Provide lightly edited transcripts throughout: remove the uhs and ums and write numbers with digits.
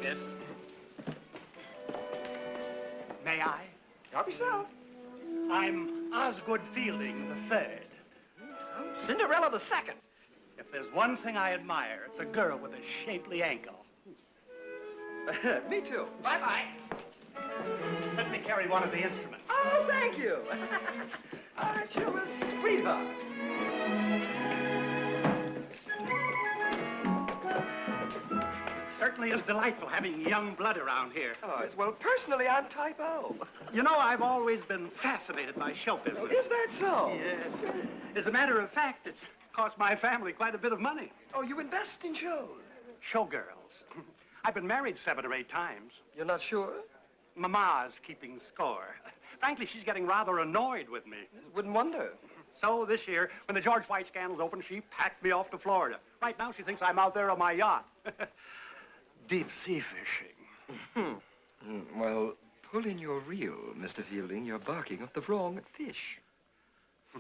miss. May I? Help yourself. I'm Osgood Fielding the third. I'm Cinderella the second. If there's one thing I admire, it's a girl with a shapely ankle. Me too. Bye-bye. Let me carry one of the instruments. Oh, thank you. Aren't you a sweetheart? Certainly is delightful having young blood around here. Oh, well, personally, I'm type O. You know, I've always been fascinated by show business. Oh, is that so? Yes. As a matter of fact, it's cost my family quite a bit of money. Oh, you invest in shows? Showgirls. I've been married 7 or 8 times. You're not sure? Mama's keeping score. Frankly, she's getting rather annoyed with me. Wouldn't wonder. So this year, when the George White scandal's opened, she packed me off to Florida. Right now, she thinks I'm out there on my yacht. Deep sea fishing. Well, pull in your reel, Mr. Fielding. You're barking up the wrong fish.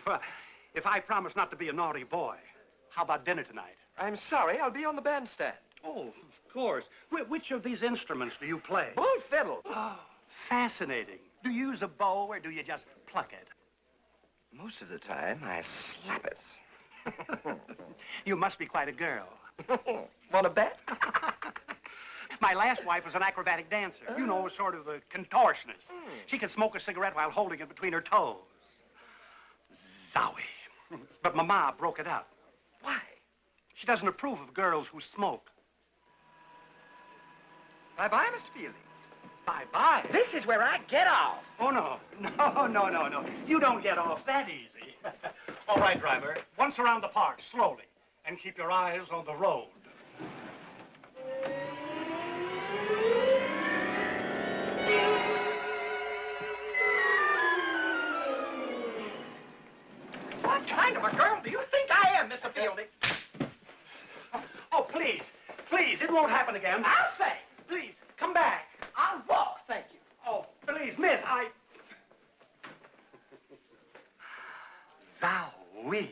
Well, if I promise not to be a naughty boy, how about dinner tonight? I'm sorry, I'll be on the bandstand. Oh, of course. Which of these instruments do you play? Bull fiddle. Oh, fascinating. Do you use a bow or do you just pluck it? Most of the time, I slap it. You must be quite a girl. Want to bet? My last wife was an acrobatic dancer. You know, sort of a contortionist. She could smoke a cigarette while holding it between her toes. Zowie. But Mama broke it up. Why? She doesn't approve of girls who smoke. Bye-bye, Mr. Fielding. Bye-bye. This is where I get off. Oh, no. No. You don't get off that easy. All right, driver. Once around the park, slowly. And keep your eyes on the road. What kind of a girl do you think I am, Mr. Fielding? Oh, please. Please, it won't happen again. I'll say. Please, come back. I'll walk, thank you. Oh, please, miss, Zowie.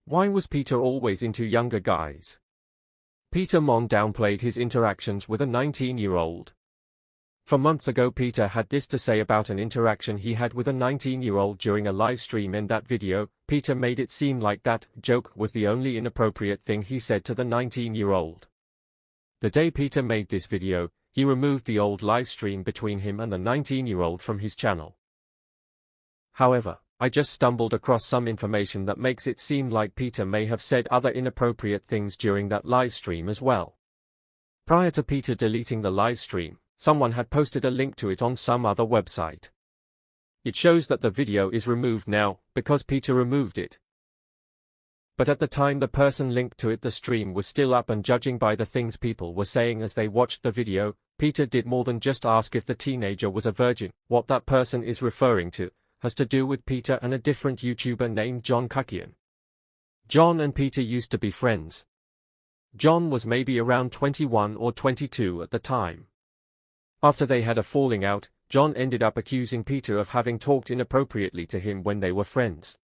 Why was Peter always into younger guys? Peter Mon downplayed his interactions with a 19-year-old. For months ago, Peter had this to say about an interaction he had with a 19-year-old during a live stream. In that video, Peter made it seem like that joke was the only inappropriate thing he said to the 19-year-old. The day Peter made this video, he removed the old live stream between him and the 19-year-old from his channel. However, I just stumbled across some information that makes it seem like Peter may have said other inappropriate things during that live stream as well. Prior to Peter deleting the live stream, someone had posted a link to it on some other website. It shows that the video is removed now, because Peter removed it. But at the time the person linked to it, the stream was still up, and judging by the things people were saying as they watched the video, Peter did more than just ask if the teenager was a virgin. What that person is referring to has to do with Peter and a different YouTuber named John Kukian. John and Peter used to be friends. John was maybe around 21 or 22 at the time. After they had a falling out, John ended up accusing Peter of having talked inappropriately to him when they were friends.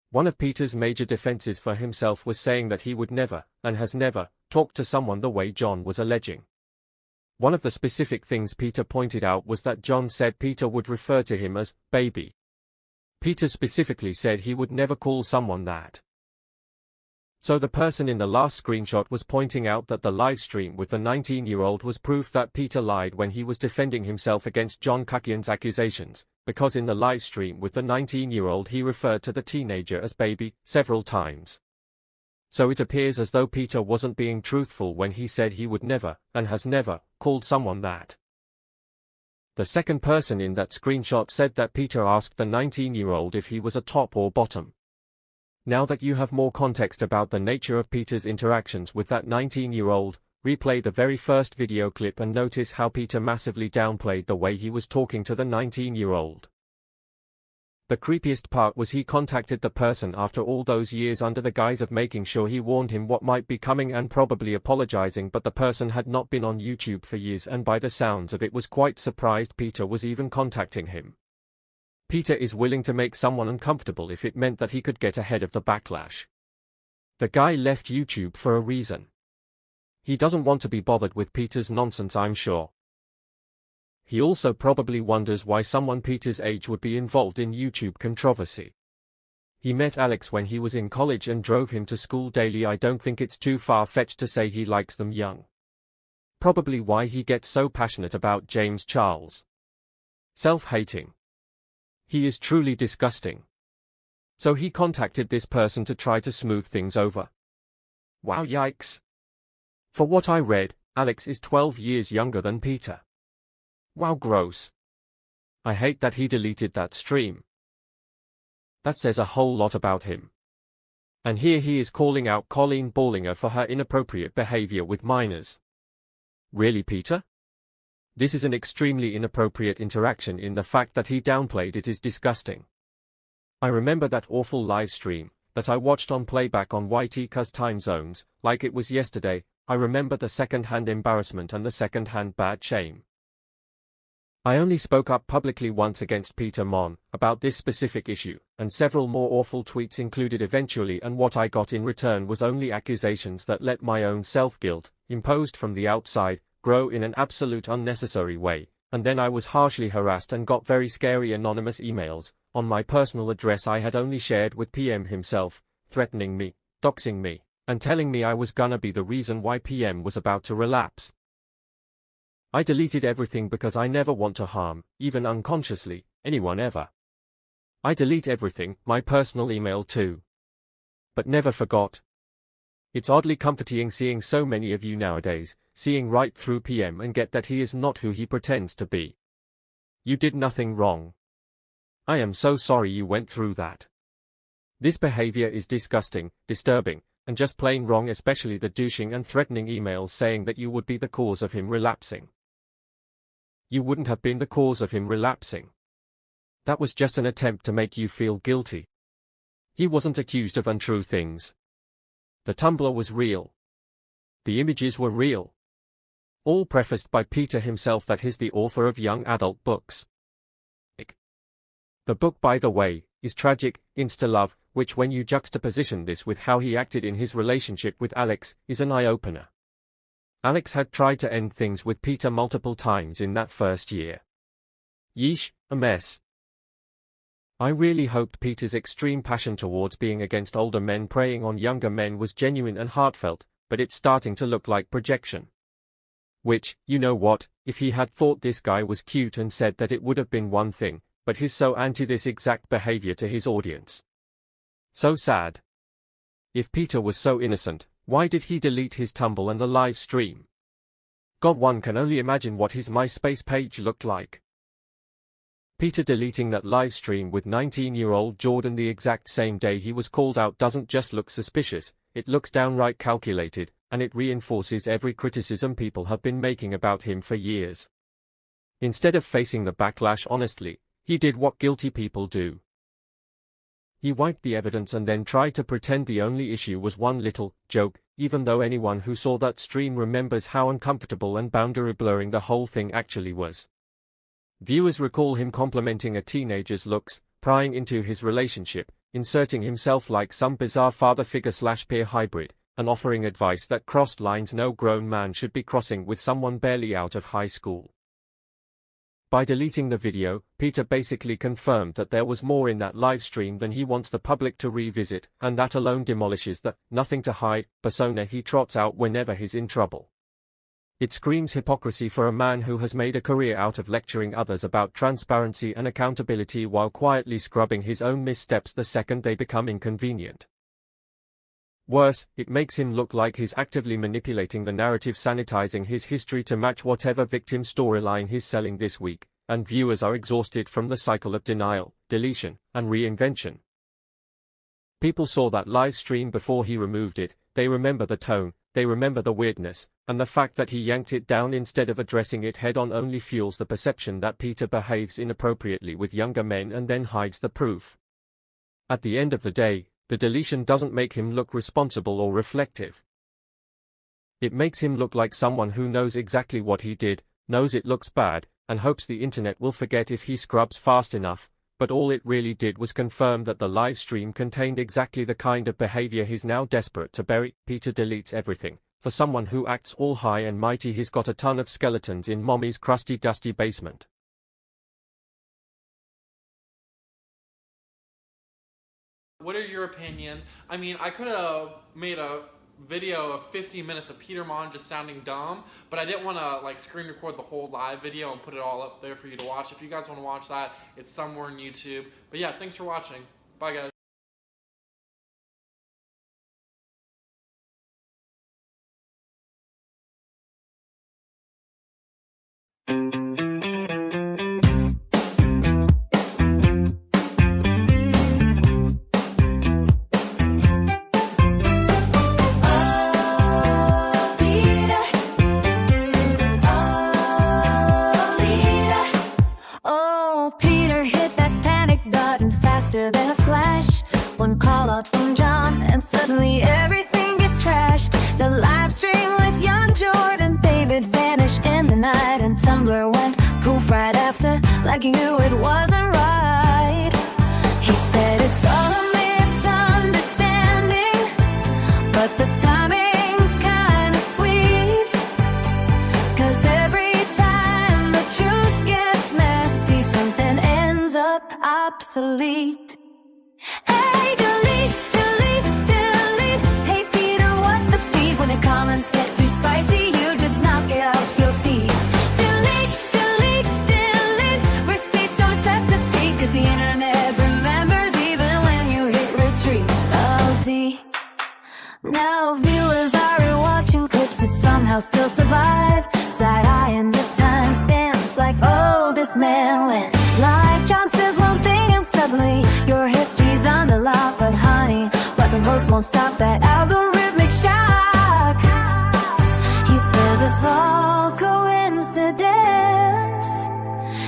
One of Peter's major defenses for himself was saying that he would never, and has never, talked to someone the way John was alleging. One of the specific things Peter pointed out was that John said Peter would refer to him as baby. Peter specifically said he would never call someone that. So the person in the last screenshot was pointing out that the live stream with the 19-year-old was proof that Peter lied when he was defending himself against John Kukian's accusations, because in the live stream with the 19-year-old he referred to the teenager as baby several times. So it appears as though Peter wasn't being truthful when he said he would never, and has never, called someone that. The second person in that screenshot said that Peter asked the 19-year-old if he was a top or bottom. Now that you have more context about the nature of Peter's interactions with that 19-year-old, replay the very first video clip and notice how Peter massively downplayed the way he was talking to the 19-year-old. The creepiest part was he contacted the person after all those years under the guise of making sure he warned him what might be coming and probably apologizing, but the person had not been on YouTube for years and by the sounds of it was quite surprised Peter was even contacting him. Peter is willing to make someone uncomfortable if it meant that he could get ahead of the backlash. The guy left YouTube for a reason. He doesn't want to be bothered with Peter's nonsense, I'm sure. He also probably wonders why someone Peter's age would be involved in YouTube controversy. He met Alex when he was in college and drove him to school daily. I don't think it's too far-fetched to say he likes them young. Probably why he gets so passionate about James Charles. Self-hating. He is truly disgusting. So he contacted this person to try to smooth things over. Wow, yikes. For what I read, Alex is 12 years younger than Peter. Wow, gross. I hate that he deleted that stream. That says a whole lot about him. And here he is calling out Colleen Ballinger for her inappropriate behavior with minors. Really, Peter? This is an extremely inappropriate interaction. In the fact that he downplayed it is disgusting. I remember that awful live stream that I watched on playback on YT's time zones, like it was yesterday. I remember the second-hand embarrassment and the second-hand bad shame. I only spoke up publicly once against Peter Mon about this specific issue, and several more awful tweets included eventually, and what I got in return was only accusations that let my own self-guilt, imposed from the outside, grow in an absolute unnecessary way, and then I was harshly harassed and got very scary anonymous emails on my personal address I had only shared with PM himself, threatening me, doxing me, and telling me I was gonna be the reason why PM was about to relapse. I deleted everything because I never want to harm, even unconsciously, anyone ever. I delete everything, my personal email too. But never forgot. It's oddly comforting seeing so many of you nowadays, seeing right through PM and get that he is not who he pretends to be. You did nothing wrong. I am so sorry you went through that. This behavior is disgusting, disturbing, and just plain wrong, especially the douching and threatening emails saying that you would be the cause of him relapsing. You wouldn't have been the cause of him relapsing. That was just an attempt to make you feel guilty. He wasn't accused of untrue things. The Tumblr was real. The images were real. All prefaced by Peter himself that he's the author of young adult books. The book, by the way, is tragic, Insta-Love, which when you juxtaposition this with how he acted in his relationship with Alex, is an eye-opener. Alex had tried to end things with Peter multiple times in that first year. Yeesh, a mess. I really hoped Peter's extreme passion towards being against older men preying on younger men was genuine and heartfelt, but it's starting to look like projection. Which, you know what, if he had thought this guy was cute and said that it would have been one thing, but he's so anti this exact behavior to his audience. So sad. If Peter was so innocent, why did he delete his Tumblr and the live stream? God, one can only imagine what his MySpace page looked like. Peter deleting that live stream with 19-year-old Jordan the exact same day he was called out doesn't just look suspicious, it looks downright calculated, and it reinforces every criticism people have been making about him for years. Instead of facing the backlash honestly, he did what guilty people do. He wiped the evidence and then tried to pretend the only issue was one little joke, even though anyone who saw that stream remembers how uncomfortable and boundary blurring the whole thing actually was. Viewers recall him complimenting a teenager's looks, prying into his relationship, inserting himself like some bizarre father figure/peer hybrid, and offering advice that crossed lines no grown man should be crossing with someone barely out of high school. By deleting the video, Peter basically confirmed that there was more in that live stream than he wants the public to revisit, and that alone demolishes the nothing to hide persona he trots out whenever he's in trouble. It screams hypocrisy for a man who has made a career out of lecturing others about transparency and accountability while quietly scrubbing his own missteps the second they become inconvenient. Worse, it makes him look like he's actively manipulating the narrative, sanitizing his history to match whatever victim storyline he's selling this week, and viewers are exhausted from the cycle of denial, deletion, and reinvention. People saw that live stream before he removed it, they remember the tone, they remember the weirdness, and the fact that he yanked it down instead of addressing it head-on only fuels the perception that Peter behaves inappropriately with younger men and then hides the proof. At the end of the day, the deletion doesn't make him look responsible or reflective. It makes him look like someone who knows exactly what he did, knows it looks bad, and hopes the internet will forget if he scrubs fast enough, but all it really did was confirm that the live stream contained exactly the kind of behavior he's now desperate to bury. Peter deletes everything. For someone who acts all high and mighty, he's got a ton of skeletons in mommy's crusty dusty basement. What are your opinions? I mean, I could have made a video of 15 minutes of Peter Mon just sounding dumb, but I didn't want to like screen record the whole live video and put it all up there for you to watch. If you guys want to watch that, it's somewhere on YouTube. But yeah, thanks for watching. Bye guys. Than a flash, one call out from John and suddenly everything gets trashed. The live stream with young Jordan David vanished in the night, and Tumblr went poof right after, like he knew it wasn't right. He said it's all a misunderstanding, but the timing's kinda sweet, 'cause every time the truth gets messy, something ends up obsolete. Hey, delete, delete, delete. Hey, Peter, what's the feed? When the comments get too spicy, you just knock it off your feet. Delete, delete, delete. Receipts don't accept defeat, 'cause the internet remembers even when you hit retreat. LD. Now viewers are rewatching clips that somehow still survive. Side-eyeing the timestamps like, oh, this man went live. John says one thing and suddenly your history's under lock. But honey, weapon posts won't stop that algorithmic shock. He swears it's all coincidence,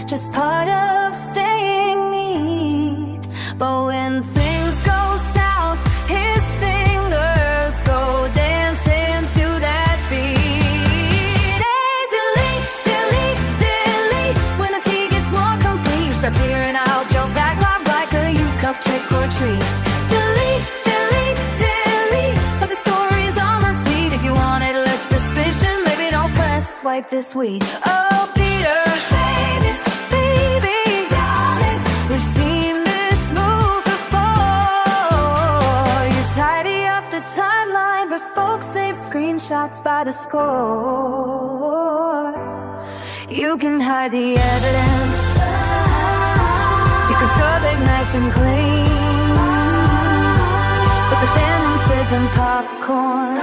just part of staying neat. But when things go south, his fingers go dancing to that beat. Hey, delete, delete, delete. When the tea gets more complete, you start clearing out your backlog like a U-cup trick or treat. Delete, delete, delete. But the story's on repeat. If you wanted less suspicion, maybe don't press swipe this week. Oh, Peter, baby, baby, darling, we've seen this move before. You tidy up the timeline, but folks save screenshots by the score. You can hide the evidence, you can scrub it nice and clean, but the fandom sipping popcorn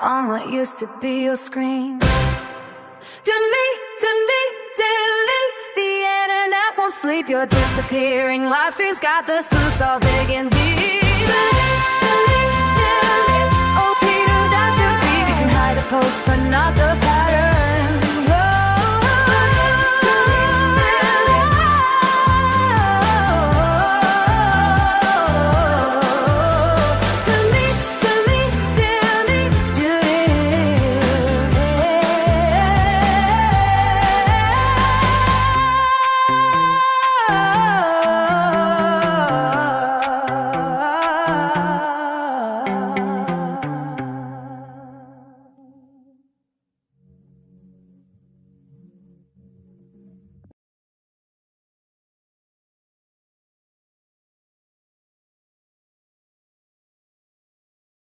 on what used to be your screen. Delete, delete, delete. The internet won't sleep, you're disappearing. Live streams got the sluice all big and deep.